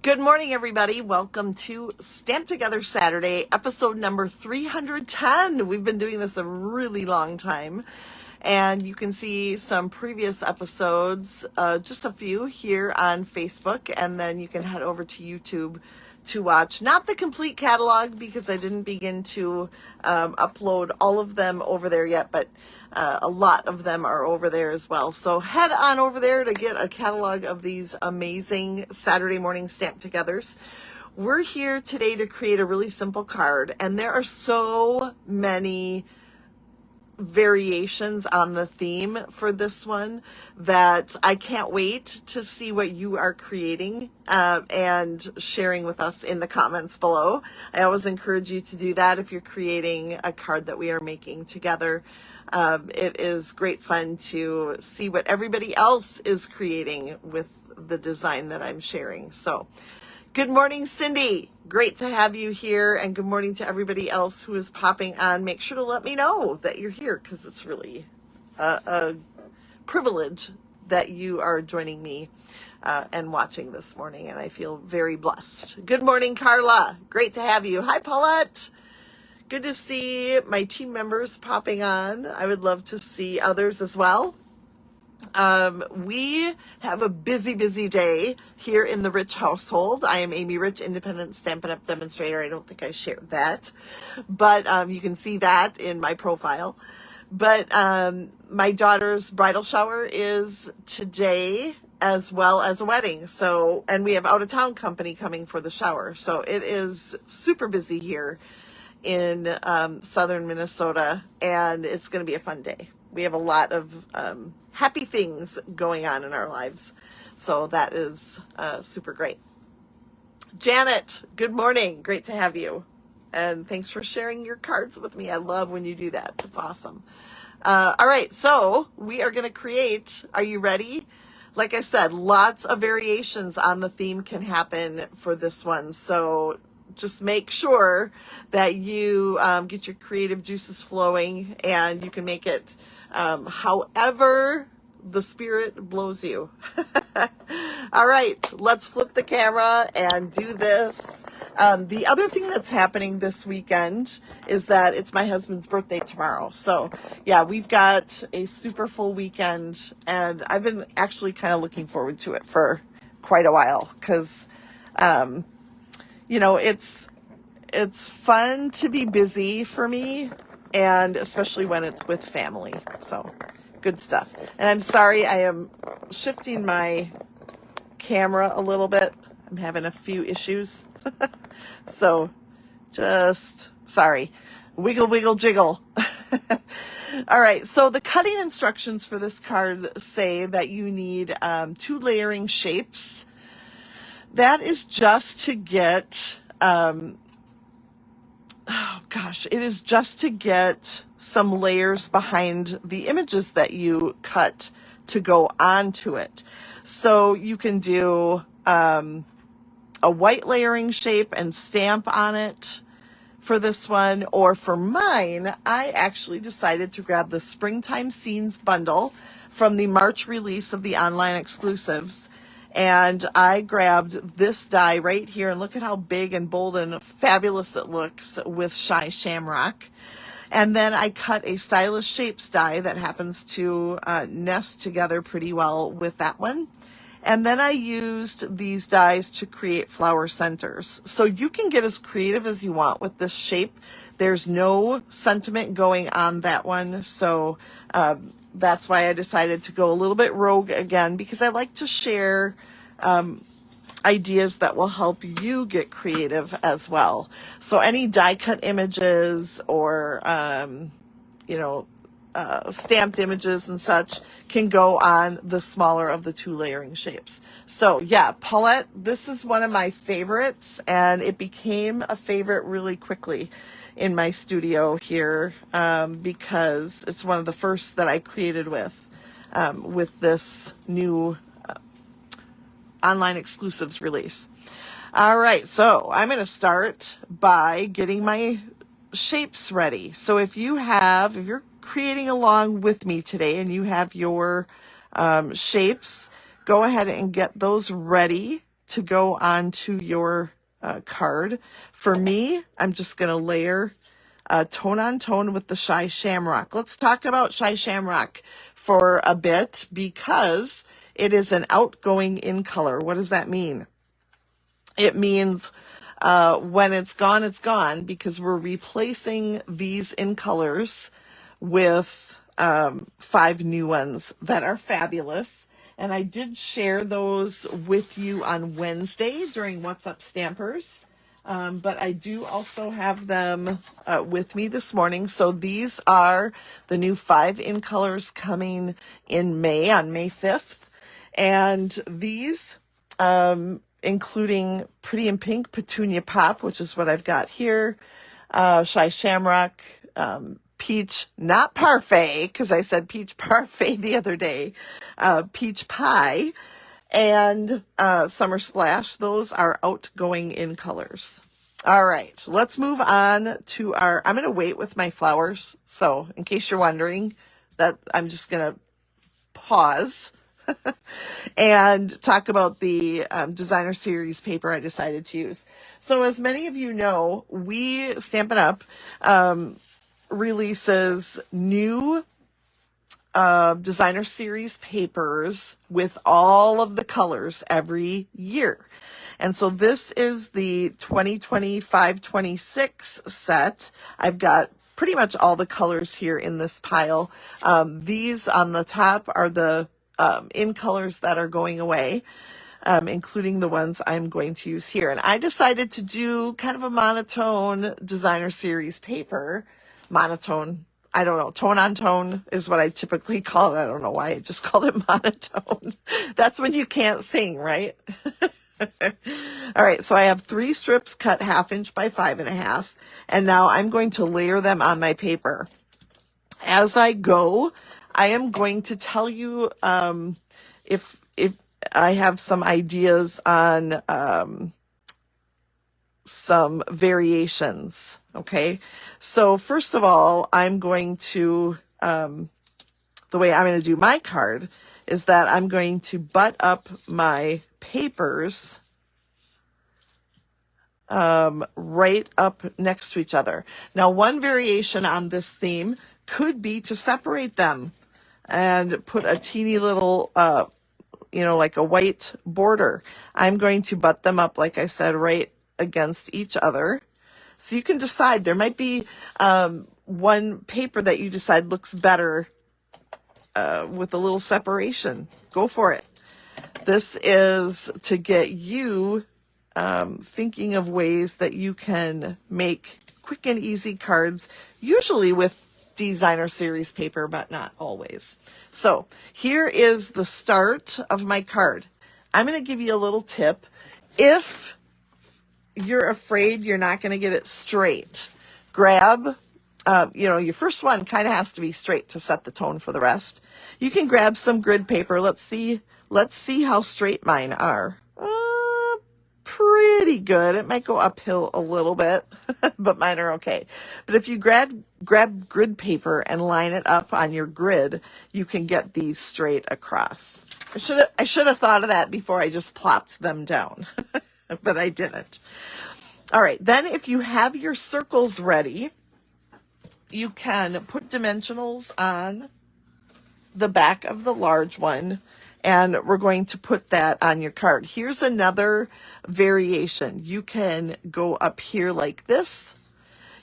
Good morning, everybody. Welcome to Stamp Together Saturday, episode number 310. We've been doing this a really long time, and you can see some previous episodes, just a few here on Facebook, and then you can head over to YouTube to watch, not the complete catalog because I didn't begin to upload all of them over there yet, but a lot of them are over there as well. So head on over there to get a catalog of these amazing Saturday morning Stamp Togethers. We're here today to create a really simple card, and there are so many variations on the theme for this one that I can't wait to see what you are creating and sharing with us in the comments below. I always encourage you to do that if you're creating a card that we are making together. It is great fun to see what everybody else is creating with the design that I'm sharing. So good morning, Cindy. Great to have you here, and good morning to everybody else who is popping on. Make sure to let me know that you're here because it's really a privilege that you are joining me and watching this morning, and I feel very blessed. Good morning, Carla. Great to have you. Hi, Paulette. Good to see my team members popping on. I would love to see others as well. We have a busy day here in the Rich household. I am Amy Rich, independent Stampin' Up! Demonstrator. I don't think I shared that, but you can see that in my profile. But my daughter's bridal shower is today, as well as a wedding. So, and we have out-of-town company coming for the shower. So it is super busy here in southern Minnesota, and it's going to be a fun day. We have a lot of happy things going on in our lives. So that is super great. Janet, good morning. Great to have you. And thanks for sharing your cards with me. I love when you do that. It's awesome. All right, so we are going to create, are you ready? Like I said, lots of variations on the theme can happen for this one. So just make sure that you get your creative juices flowing, and you can make it however the spirit blows you. All right, let's flip the camera and do this. The other thing that's happening this weekend is that it's my husband's birthday tomorrow. So yeah, we've got a super full weekend, and I've been actually kind of looking forward to it for quite a while because, you know, it's fun to be busy for me, and especially when it's with family. So good stuff. And I'm sorry, I am shifting my camera a little bit. I'm having a few issues. So just sorry. Wiggle, wiggle, jiggle. All right. So the cutting instructions for this card say that you need 2 layering shapes. That is just to get, it is just to get some layers behind the images that you cut to go onto it. So you can do a white layering shape and stamp on it for this one, or for mine, I actually decided to grab the Springtime Scenes bundle from the March release of the online exclusives. And I grabbed this die right here, and look at how big and bold and fabulous it looks with Shy Shamrock. And then I cut a Stylish Shapes die that happens to nest together pretty well with that one. And then I used these dies to create flower centers. So you can get as creative as you want with this shape. There's no sentiment going on that one. So that's why I decided to go a little bit rogue again, because I like to share ideas that will help you get creative as well. So any die cut images or, stamped images and such can go on the smaller of the 2 layering shapes. So yeah, Paulette, this is one of my favorites, and it became a favorite really quickly in my studio here because it's one of the first that I created with this new online exclusives release. All right, so I'm going to start by getting my shapes ready. So if you're creating along with me today and you have your shapes, go ahead and get those ready to go onto your card. For me, I'm just going to layer tone on tone with the Shy Shamrock. Let's talk about Shy Shamrock for a bit because it is an outgoing in color. What does that mean? It means when it's gone because we're replacing these in colors with 5 new ones that are fabulous. And I did share those with you on Wednesday during What's Up Stampers. But I do also have them with me this morning. So these are the new 5 in colors coming in May, on May 5th. And these, including Pretty in Pink, Petunia Pop, which is what I've got here, Shy Shamrock, Peach, not Parfait, because I said Peach Parfait the other day, Peach Pie, and Summer Splash. Those are outgoing in colors. All right, let's move on to I'm going to wait with my flowers. So in case you're wondering, that I'm just going to pause and talk about the designer series paper I decided to use. So as many of you know, Stampin' Up! Releases new designer series papers with all of the colors every year. And so this is the 2025-26 set. I've got pretty much all the colors here in this pile. These on the top are the in colors that are going away, including the ones I'm going to use here. And I decided to do kind of a monotone designer series paper. Monotone, I don't know, tone on tone is what I typically call it. I don't know why I just called it monotone. That's when you can't sing, right? All right, so I have 3 strips cut 1/2 inch by 5.5, and now I'm going to layer them on my paper. As I go, I am going to tell you if I have some ideas on some variations. Okay, so first of all, I'm going to the way I'm going to do my card is that I'm going to butt up my papers right up next to each other. Now, one variation on this theme could be to separate them and put a teeny little, like a white border. I'm going to butt them up, like I said, right against each other. So you can decide. There might be one paper that you decide looks better with a little separation. Go for it. This is to get you thinking of ways that you can make quick and easy cards, usually with designer series paper, but not always. So here is the start of my card. I'm going to give you a little tip. If you're afraid you're not going to get it straight, grab, your first one kind of has to be straight to set the tone for the rest. You can grab some grid paper. Let's see how straight mine are. Pretty good. It might go uphill a little bit, but mine are okay. But if you grab grid paper and line it up on your grid, you can get these straight across. I should have thought of that before I just plopped them down, but I didn't. All right, then if you have your circles ready, you can put dimensionals on the back of the large one, and we're going to put that on your card. Here's another variation. You can go up here like this.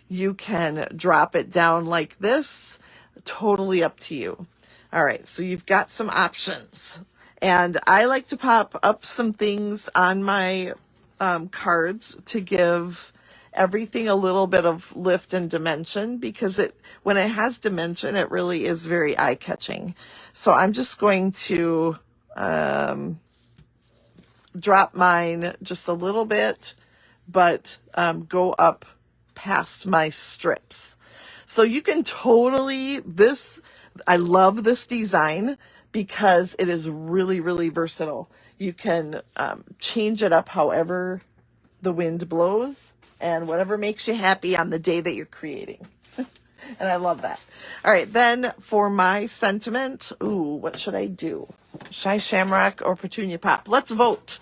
You can drop it down like this. Totally up to you. All right, so you've got some options. And I like to pop up some things on my cards to give everything a little bit of lift and dimension, because when it has dimension, it really is very eye-catching. So I'm just going to drop mine just a little bit, but go up past my strips. So you can I love this design because it is really, really versatile. You can change it up however the wind blows and whatever makes you happy on the day that you're creating. And I love that. All right, then for my sentiment, what should I do? Shy Shamrock or Petunia Pop? Let's vote.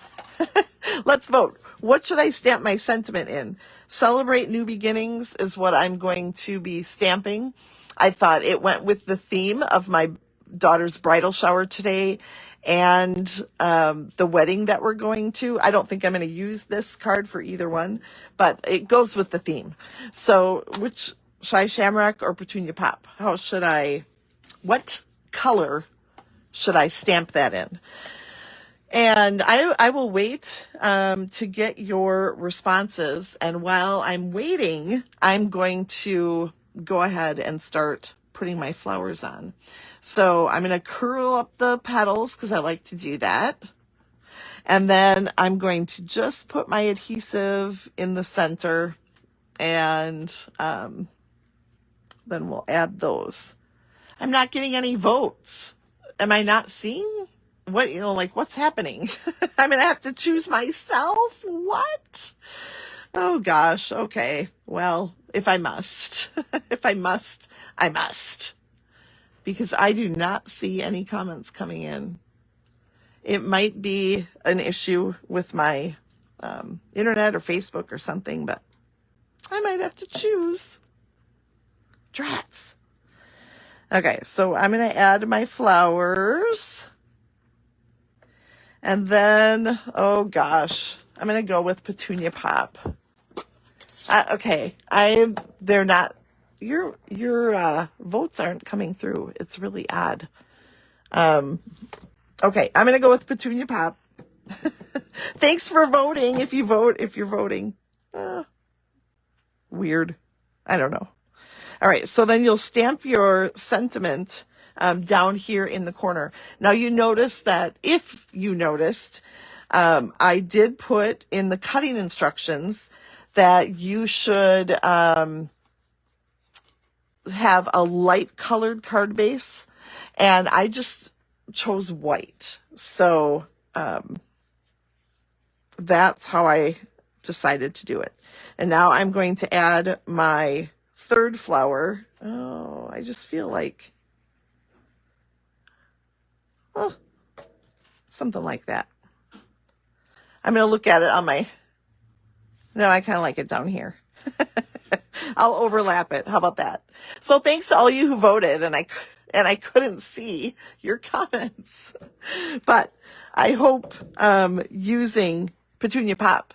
Let's vote. What should I stamp my sentiment in? Celebrate New Beginnings is what I'm going to be stamping. I thought it went with the theme of my daughter's bridal shower today and the wedding that we're going to. I don't think I'm going to use this card for either one, but it goes with the theme. So which, should I Shamrock or Petunia Pop? What color should I stamp that in? And I will wait to get your responses. And while I'm waiting, I'm going to go ahead and start putting my flowers on. So I'm going to curl up the petals because I like to do that. And then I'm going to just put my adhesive in the center, and then we'll add those. I'm not getting any votes. Am I not seeing? What's happening? I'm going to have to choose myself? What? Oh gosh. Okay. Well, if I must, I must. Because I do not see any comments coming in. It might be an issue with my internet or Facebook or something, but I might have to choose. Drats. Okay, so I'm going to add my flowers. And then, oh gosh, I'm going to go with Petunia Pop. Okay, they're not, your votes aren't coming through. It's really odd. Okay, I'm going to go with Petunia Pop. Thanks for voting. If you're voting. Weird. I don't know. All right, so then you'll stamp your sentiment down here in the corner. Now you notice that, if you noticed, I did put in the cutting instructions that you should have a light colored card base, and I just chose white. So that's how I decided to do it. And now I'm going to add my third flower. Oh, I just feel like something like that. I'm going to look at it on my, no, I kind of like it down here. I'll overlap it. How about that? So thanks to all you who voted, and I couldn't see your comments, but I hope using Petunia Pop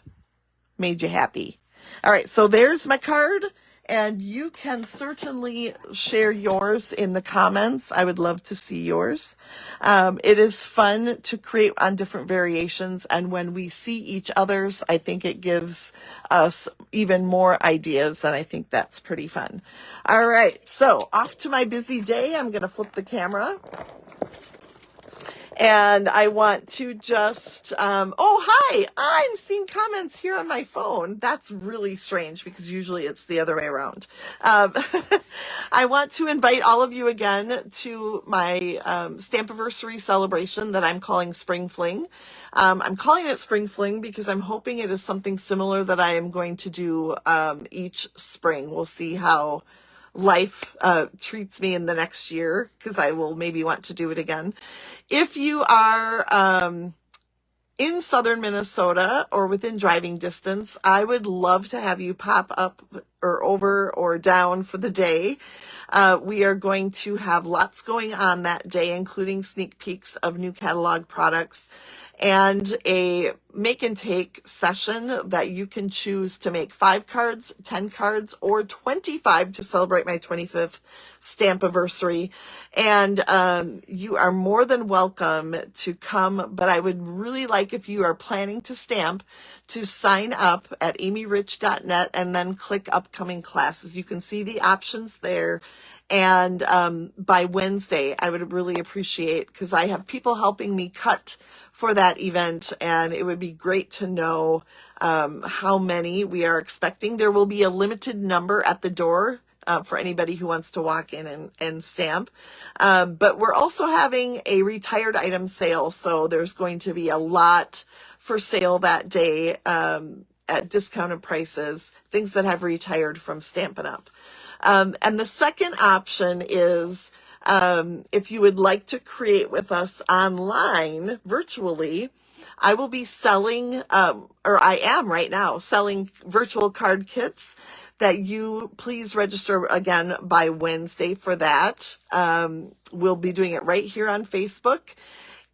made you happy. All right, so there's my card. And you can certainly share yours in the comments. I would love to see yours. It is fun to create on different variations. And when we see each other's, I think it gives us even more ideas. And I think that's pretty fun. All right. So off to my busy day. I'm going to flip the camera. And I want to just, oh, hi, I'm seeing comments here on my phone. That's really strange because usually it's the other way around. I want to invite all of you again to my Stampiversary celebration that I'm calling Spring Fling. I'm calling it Spring Fling because I'm hoping it is something similar that I am going to do each spring. We'll see how life treats me in the next year, because I will maybe want to do it again. If you are in southern Minnesota or within driving distance, I would love to have you pop up or over or down for the day. We are going to have lots going on that day, including sneak peeks of new catalog products and a make and take session that you can choose to make 5 cards, 10 cards, or 25 to celebrate my 25th Stampiversary. And you are more than welcome to come, but I would really like, if you are planning to stamp, to sign up at amyrich.net and then click upcoming classes. You can see the options there. And by Wednesday, I would really appreciate, because I have people helping me cut for that event, and it would be great to know how many we are expecting. There will be a limited number at the door for anybody who wants to walk in and stamp. But we're also having a retired item sale, so there's going to be a lot for sale that day at discounted prices, things that have retired from Stampin' Up! And the second option is If you would like to create with us online, virtually, I will be selling, or I am right now selling virtual card kits that you please register again by Wednesday for that. We'll be doing it right here on Facebook.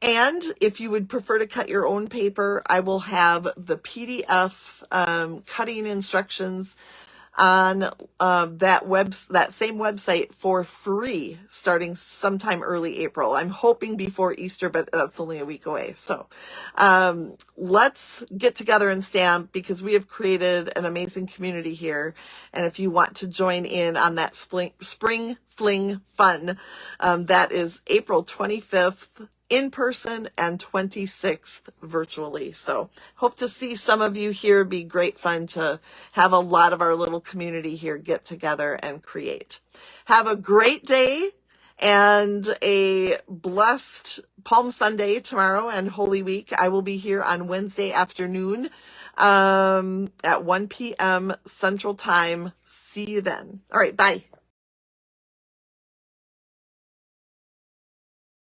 And if you would prefer to cut your own paper, I will have the PDF cutting instructions on that same website for free starting sometime early April. I'm hoping before Easter, but that's only a week away. So let's get together and stamp, because we have created an amazing community here. And if you want to join in on that spring fling fun, that is April 25th in person and 26th virtually. So hope to see some of you here. It'd be great fun to have a lot of our little community here get together and create. Have a great day and a blessed Palm Sunday tomorrow and Holy Week. I will be here on Wednesday afternoon at 1 p.m. Central Time. See you then. All right, bye.